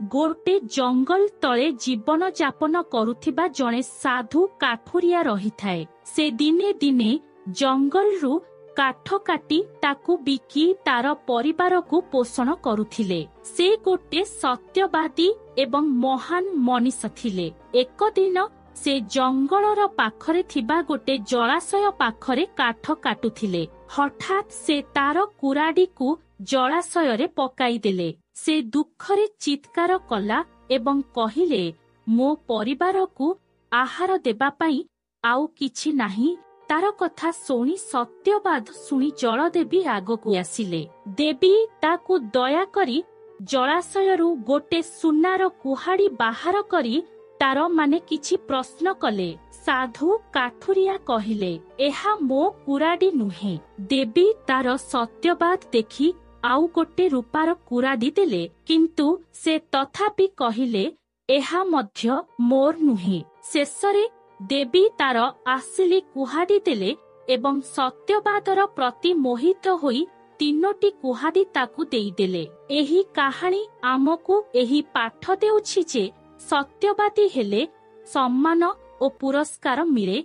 गोटे जंगल तले जीवन यापन करुथिबा जणे साधु काठुरिया रही थाए। से दिने दिने जंगल रु काठ काटी ताकू बिकी तार परिवार को पोषण करुथिले। से गोटे सत्यवादी एवं महान मनीष थिले। एक दिन से जंगलर पाखरे थिबा गोटे जलाशय पाखरे काठ काटुथिले। हठात से तार कुराडी को जलाशय रे पकाई देले। से दुखरे चित्कार कला एवं कहिले, मो परिवार को आहार देबा पई आउ किछि नाही। तार कथा शुणी सत्यवाद शुणी जलदेवी आगकू आसिले। देवी ताकू दया करी जलाशयरू गोटे सुनार कुहाड़ी बाहर करी तार माने किछि प्रश्न कले। साधु काठुरिया कहिले, एहा मो कुराडी नुहे। देवी तार सत्यवाद देखी आउ गोटे रूपार कुराडी देले, किंतु से तथापि कहिले, एहा मध्य मोर नुहे। शेषरे देवी तार आसिली कुहाड़ी देले एवं सत्यवादर प्रति मोहित होई तीनोटी कुहाड़ी ताकू देईदेले। एही कहानी आमको एही पाठ देउछि जे सत्यवादी हेले सम्मान ओ पुरस्कार मिले,